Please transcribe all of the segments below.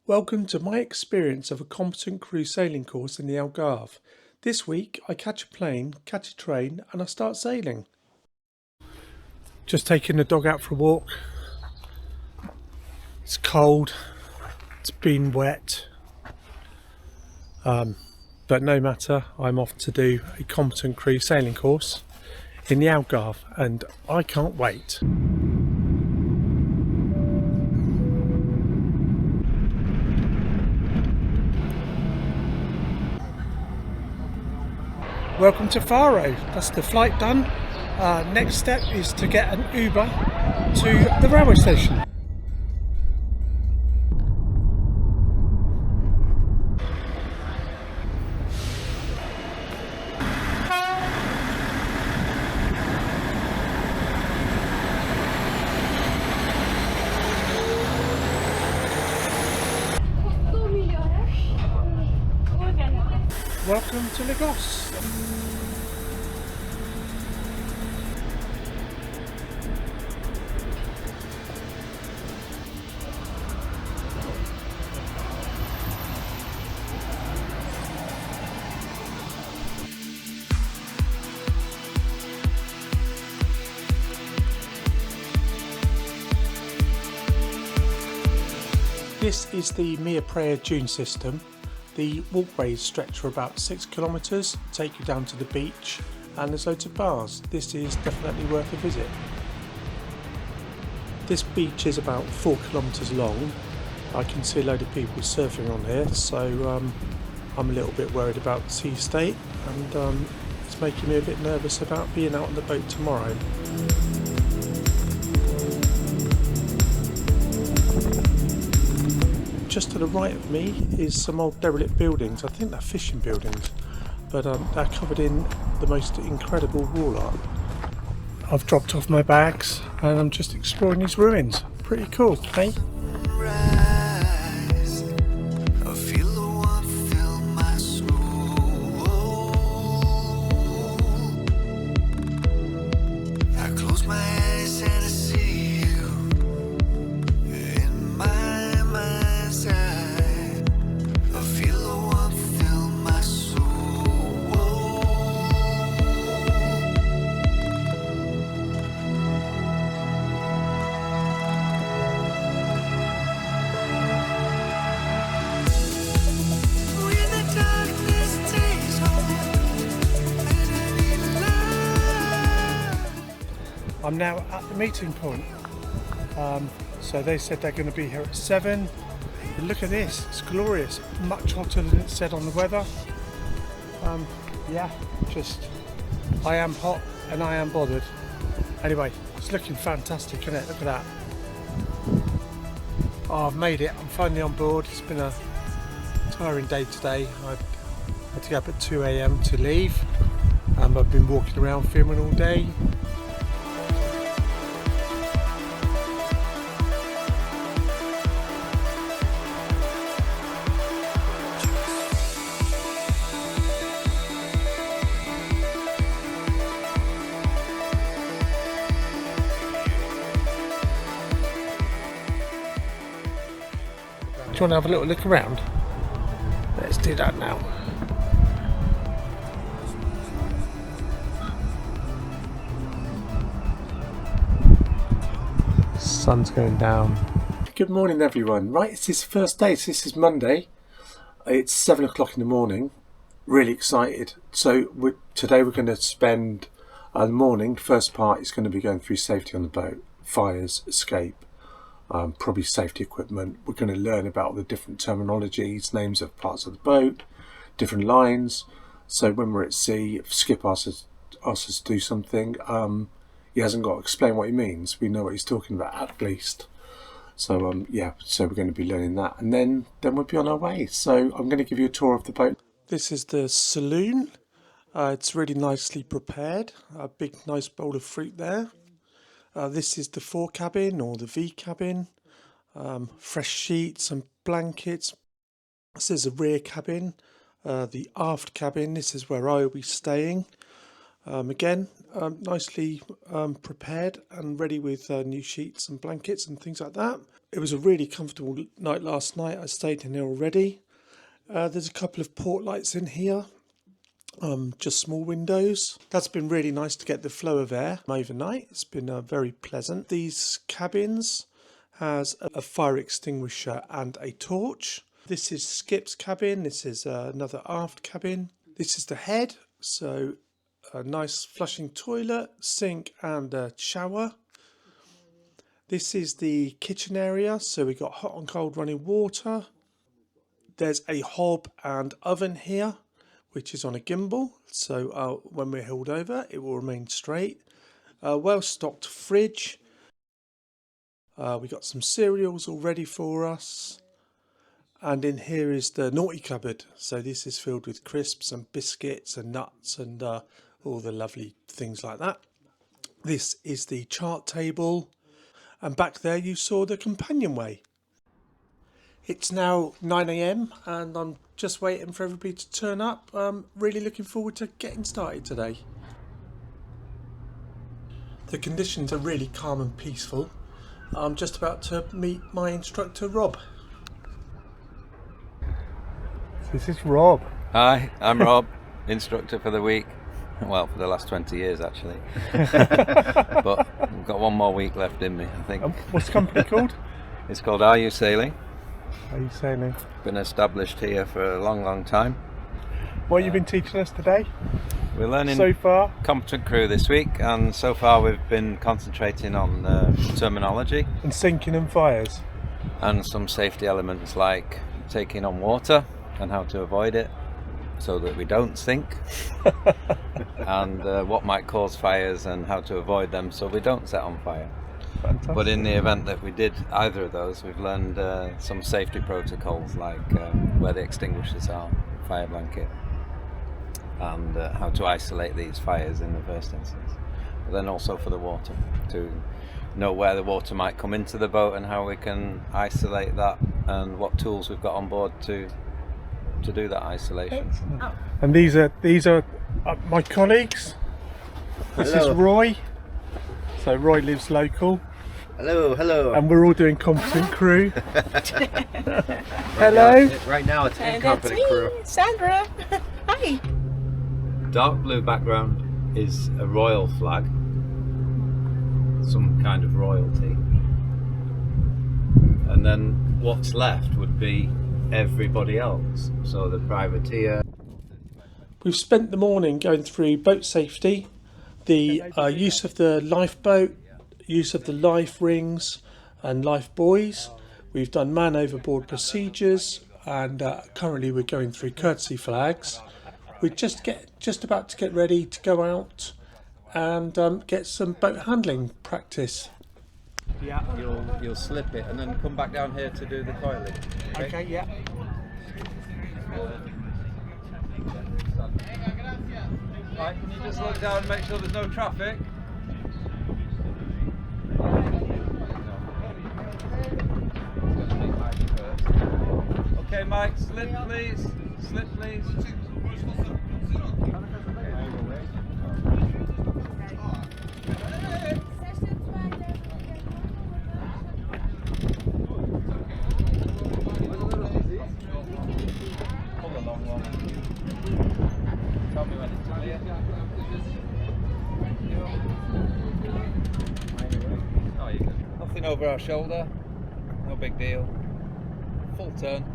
Welcome to my experience of a competent crew sailing course in the Algarve. This week I catch a plane, catch a train and I start sailing. Just taking the dog out for a walk. It's cold, it's been wet, but no matter, I'm off to do a competent crew sailing course in the Algarve and I can't wait. Welcome to Faro. That's the flight done. Next step is to get an Uber to the railway station. Welcome to Lagos. This is the Mia Praia dune system. The walkways stretch for about 6 kilometres, take you down to the beach, and there's loads of bars. This is definitely worth a visit. This beach is about 4 kilometres long. I can see a load of people surfing on here, so I'm a little bit worried about the sea state, and it's making me a bit nervous about being out on the boat tomorrow. Just to the right of me is some old derelict buildings. I think they're fishing buildings, but they're covered in the most incredible wall art. I've dropped off my bags and I'm just exploring these ruins. Pretty cool, eh? I'm now at the meeting point, so they said they're going to be here at 7. But look at this, it's glorious, much hotter than it said on the weather. Yeah, I am hot and I am bothered. Anyway, it's looking fantastic, isn't it? Look at that. Oh, I've made it, I'm finally on board. It's been a tiring day today. I had to get up at 2 AM to leave. I've been walking around filming all day. Do you want to have a little look around? Let's do that now. Sun's going down. Good morning everyone. Right, it's this first day, so this is Monday. It's 7 o'clock in the morning. Really excited. So today we're going to spend the morning. First part is going to be going through safety on the boat, fires, escape. Probably safety equipment. We're going to learn about the different terminologies, names of parts of the boat, different lines. So when we're at sea, if Skip asks us to do something, he hasn't got to explain what he means. We know what he's talking about at least. So yeah, so we're going to be learning that, and then we'll be on our way. So I'm going to give you a tour of the boat. This is the saloon. It's really nicely prepared. A big nice bowl of fruit there. This is the fore cabin or the V cabin, fresh sheets and blankets. This is the rear cabin, the aft cabin. This is where I will be staying. Again, nicely prepared and ready with new sheets and blankets and things like that. It was a really comfortable night last night. I stayed in here already. There's a couple of port lights in here, just small windows. That's been really nice to get the flow of air overnight. It's been very pleasant. These cabins has a fire extinguisher and a torch. This is Skip's cabin. This is another aft cabin. This is the head, so a nice flushing toilet, sink and a shower. This is the kitchen area, so we got hot and cold running water. There's a hob and oven here, which is on a gimbal, so when we're held over it will remain straight. Well stocked fridge. We got some cereals all ready for us. And in here is the naughty cupboard, so this is filled with crisps and biscuits and nuts and all the lovely things like that. This is the chart table, and back there you saw the companionway. It's now 9 AM and I'm just waiting for everybody to turn up. Really looking forward to getting started today. The conditions are really calm and peaceful. I'm just about to meet my instructor Rob. This is Rob. Hi, I'm Rob, instructor for the week. Well, for the last 20 years actually. But I've got one more week left in me, I think. What's the company called? It's called RYA Sailing. Are you sailing? Been established here for a long time. What have you been teaching us today? We're learning so far Competent Crew this week, and so far we've been concentrating on terminology. And sinking and fires. And some safety elements like taking on water and how to avoid it so that we don't sink. And what might cause fires and how to avoid them so we don't set on fire. Fantastic. But in the event that we did either of those, we've learned some safety protocols like where the extinguishers are, fire blanket, and how to isolate these fires in the first instance. But then also for the water, to know where the water might come into the boat and how we can isolate that, and what tools we've got on board to do that isolation. Oh. And these are my colleagues. This is Roy. So Roy lives local. Hello. And we're all doing Competent Crew. Hello. Right now it's And Incompetent that's me, Crew. Sandra. Hi. Dark blue background is a royal flag, some kind of royalty, and then what's left would be everybody else, so the privateer. We've spent the morning going through boat safety, the use of the lifeboat, use of the life rings and life buoys. We've done man overboard procedures, and currently we're going through courtesy flags. We're just about to get ready to go out and get some boat handling practice. Yeah, you'll slip it and then come back down here to do the coiling. Okay, yeah. Right, can you just look down and make sure there's no traffic? Okay, Mike, slip please. Slip please. Tell me when it's clear. Oh, you can. Nothing over our shoulder. No big deal. Full turn.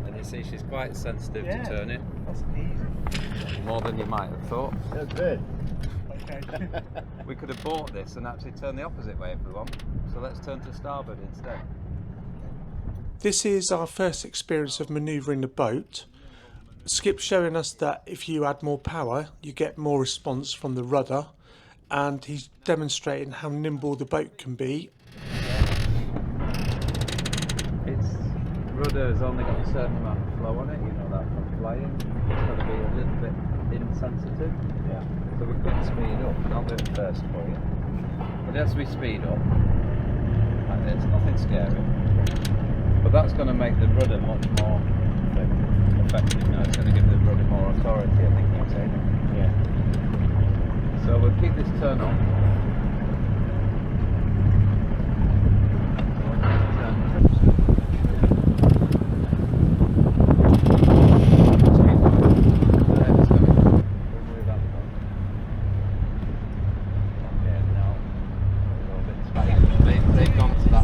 And you see she's quite sensitive to turning. That's easy. More than you might have thought. That's good. Okay. We could have bought this and actually turned the opposite way if we want. So let's turn to starboard instead. This is our first experience of manoeuvring the boat. Skip's showing us that if you add more power, you get more response from the rudder, and he's demonstrating how nimble the boat can be. Its rudder has only got a certain amount of flow on it, you know that from flying. It's going to be a little bit insensitive. Yeah. So we could speed up. I'll do it first for you. But as we speed up, like this, nothing scary. But that's going to make the rudder much more effective now. It's going to give the rudder more authority, I think you're saying. Yeah. So we'll keep this turn on.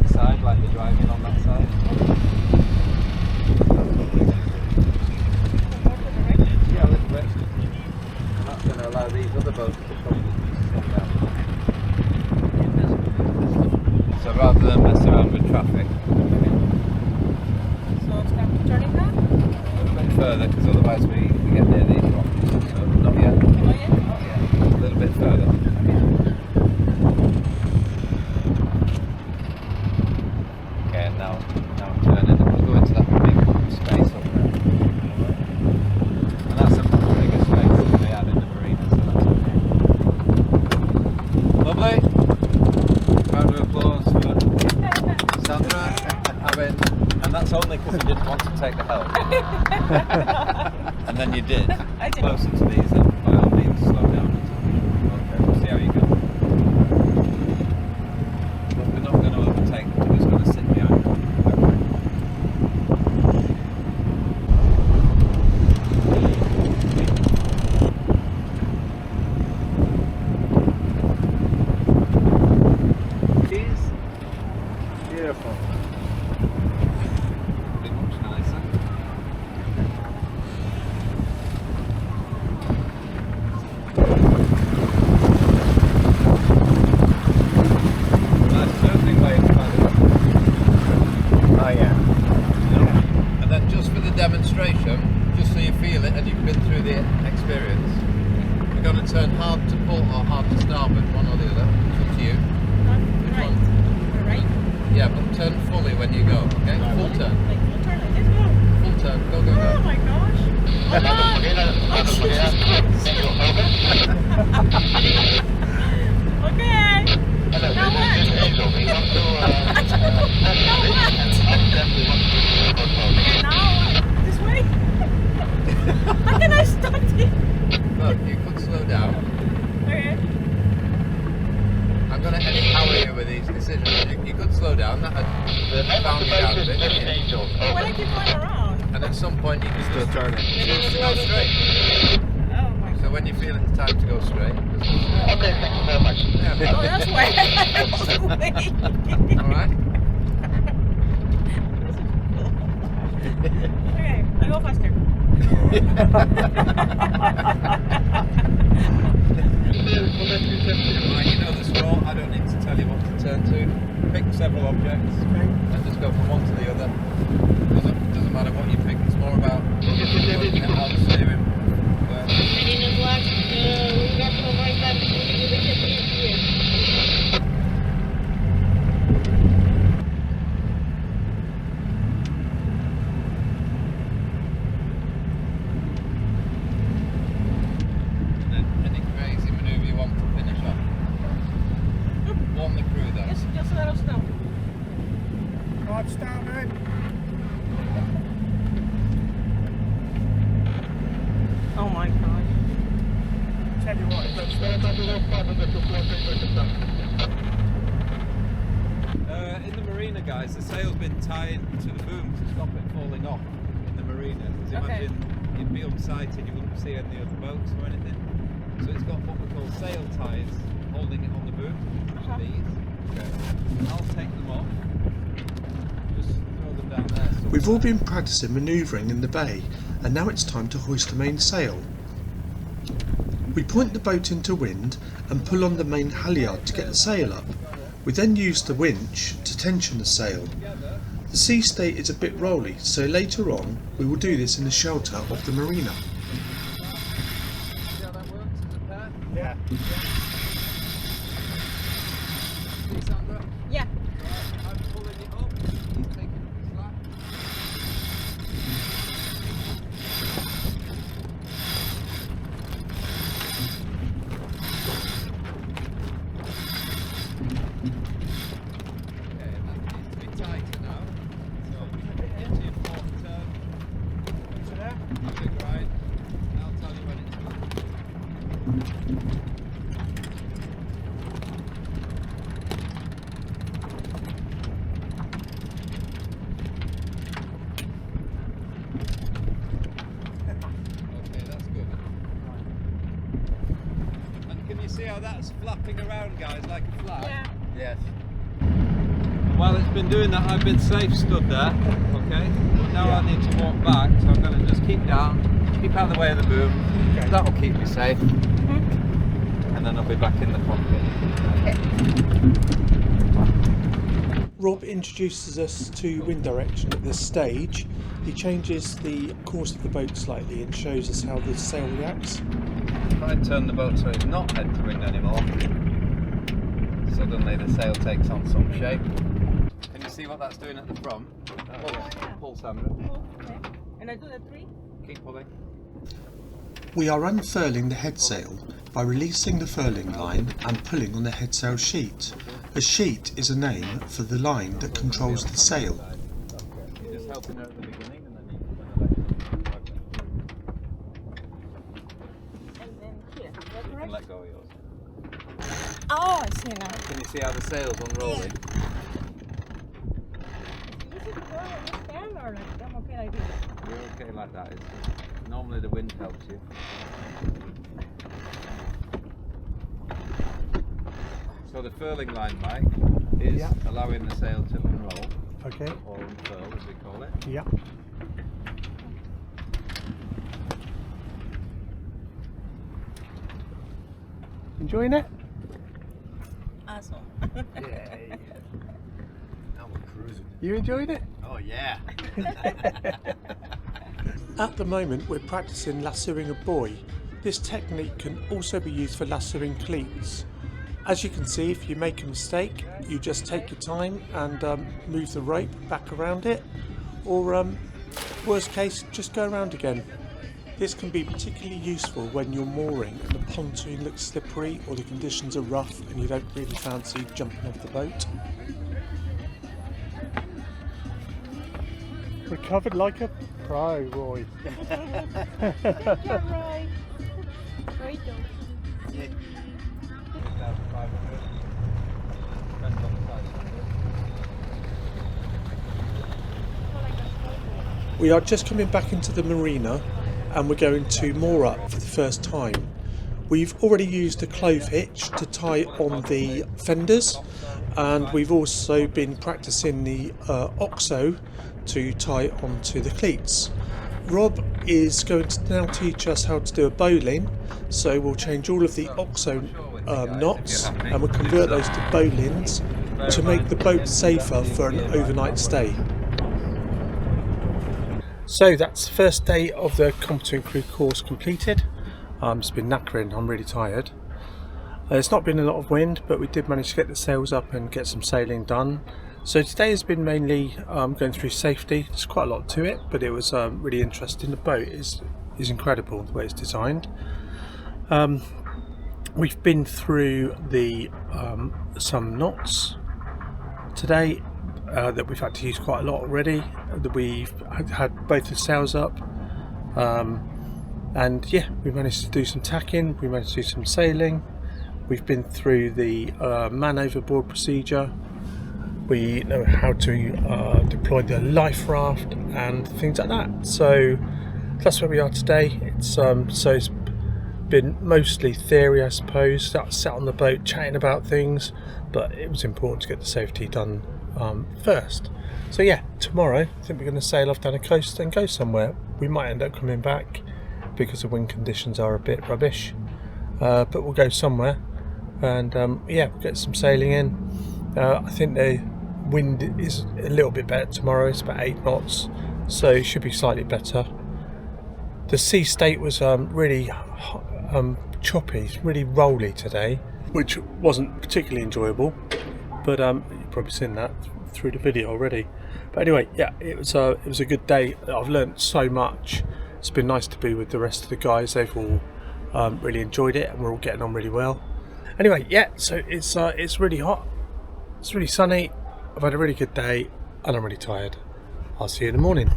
that side, like the driving on that side. Yeah, a little bit. And that's going to allow these other boats to come down. So rather than mess around with traffic. So stop turning now? A little bit further, because otherwise we get near these rocks. So not yet. Not yet? Not yet. A little bit further. Okay, and now turn it and we'll go into that big space up there. And that's a much bigger space than we had in the marina, so that's okay. Lovely. Round of applause for Sandra. And that's only because you didn't want to take the help. And then you did. I did. Closer to these, then by all means slow down. Okay, we'll see how you go. But we're not going to overtake them, we're just going to sit behind them. Cheese. Beautiful. Be much nicer. Nice surfing wave, by the way. Oh yeah. And then just for the demonstration, just so you feel it and you've been through the experience, we're going to turn hard to pull or hard to starboard, one or the other. It's up to you. Which Right. one? Right? Yeah, but turn fully when you go, okay? Full turn. Like full turn, like this, go. Full turn. Go, go, Oh go. my gosh. Oh, okay. Now what? Okay, now what? This way? How can I stop it? Look, you could slow down. Okay. I'm going to empower you with these decisions. You could slow down. That would bound you down a bit. Why do I keep going around? And at some point you can Still just turning. choose to go straight. Oh my So when you feel it's time to go straight, just go straight. Okay, thank you very much. Yeah. Oh, that's why. Wait. Alright? Okay, I go faster. Right, you know the score. I don't need to tell you what to turn to. Pick several objects and just go from one to the other. Doesn't matter what you pick. It's more about looking at how the steering works. And then any crazy manoeuvre you want to finish off. Warn the crew though. Just let us know. Hard starboard. Oh my gosh. Tell you what, In the marina, guys, the sail's been tied to the boom to stop it falling off in the marina. Because Okay. imagine you'd be unsighted, you wouldn't see any other boats or anything. So it's got what we call sail ties holding it on the boom. Uh-huh. These. Okay. I'll take them off. Just throw them down there. somewhere. We've all been practicing manoeuvring in the bay, and now it's time to hoist the main sail. We point the boat into wind and pull on the main halyard to get the sail up. We then use the winch to tension the sail. The sea state is a bit rolly, so later on we will do this in the shelter of the marina. See how that works as a pair? yeah. See, Sandra? Yeah. Right, I'm pulling it up. He's taking up the slack. Okay, and that needs to be tighter now. So into your fourth turn. So there. Big ride. I'll tell you when it's good. Okay, that's good. And can you see how that's flapping around, guys, like a flag? Yeah. Yes. And While it's been doing that, I've been safe stood there, okay? But now I need to walk back, so I'm going to just keep down, keep out of the way of the boom. Okay. That'll keep me safe. And then I'll be back in the cockpit. Rob introduces us to wind direction at this stage. He changes the course of the boat slightly and shows us how the sail reacts. If I turn the boat so it's not head to wind anymore, suddenly the sail takes on some shape. Can you see what that's doing at the front? Pull, Sandra. Okay. And I do the 3? Keep pulling. We are unfurling the headsail by releasing the furling line and pulling on the headsail sheet. A sheet is a name for the line that controls the sail. You're just helping her at the beginning and then And then here. That's you can right. let go of yours. Oh, I see now. Can you see how the sail's unrolling? Is it going when you stand or like I'm okay like this? You're okay like that. Normally the wind helps you. So the furling line, Mike, is allowing the sail to unroll. Okay. Or unfurl as we call it. Yeah. Enjoying it? Awesome. Yay. Now we're cruising. You enjoying it? Oh yeah. At the moment we're practicing lassoing a buoy. This technique can also be used for lassoing cleats. As you can see, if you make a mistake, you just take your time and move the rope back around it, or worst case, just go around again. This can be particularly useful when you're mooring and the pontoon looks slippery or the conditions are rough and you don't really fancy jumping off the boat. Recovered like a pro, Roy. Good job, Roy. Great job. We are just coming back into the marina and we're going to moor up for the first time. We've already used a clove hitch to tie on the fenders, and we've also been practicing the OXO to tie onto the cleats. Rob is going to now teach us how to do a bowline, so we'll change all of the OXO knots and we'll convert those to bowlines to make the boat safer for an overnight stay. So that's the first day of the Competent Crew course completed. It's been knackering, I'm really tired. It's not been a lot of wind, but we did manage to get the sails up and get some sailing done. So today has been mainly going through safety. There's quite a lot to it, but it was really interesting. The boat is incredible the way it's designed. We've been through the some knots today that we've had to use quite a lot already. That we've had both the sails up, and yeah, we managed to do some tacking. We managed to do some sailing. We've been through the man overboard procedure. We know how to deploy the life raft and things like that. So that's where we are today. It's it's been mostly theory, I suppose. Sat on the boat chatting about things, but it was important to get the safety done first. So yeah, tomorrow I think we're going to sail off down the coast and go somewhere. We might end up coming back because the wind conditions are a bit rubbish, but we'll go somewhere and yeah, we'll get some sailing in. I think the wind is a little bit better tomorrow. It's about 8 knots, so it should be slightly better. The sea state was really choppy, really rolly today, which wasn't particularly enjoyable, but you've probably seen that through the video already. But anyway, yeah, it was a good day. I've learnt so much. It's been nice to be with the rest of the guys. They've all really enjoyed it and we're all getting on really well. Anyway, yeah, so it's really hot, it's really sunny. I've had a really good day and I'm really tired. I'll see you in the morning.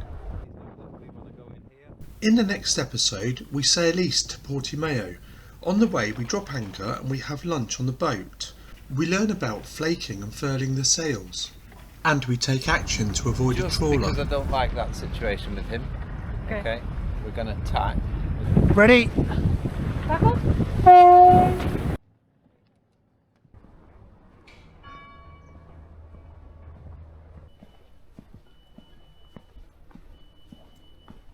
In the next episode, we sail east to Portimao. On the way, we drop anchor and we have lunch on the boat. We learn about flaking and furling the sails. And we take action to avoid a trawler. Because I don't like that situation with him. Okay. We're going to tack. Ready? Tackle?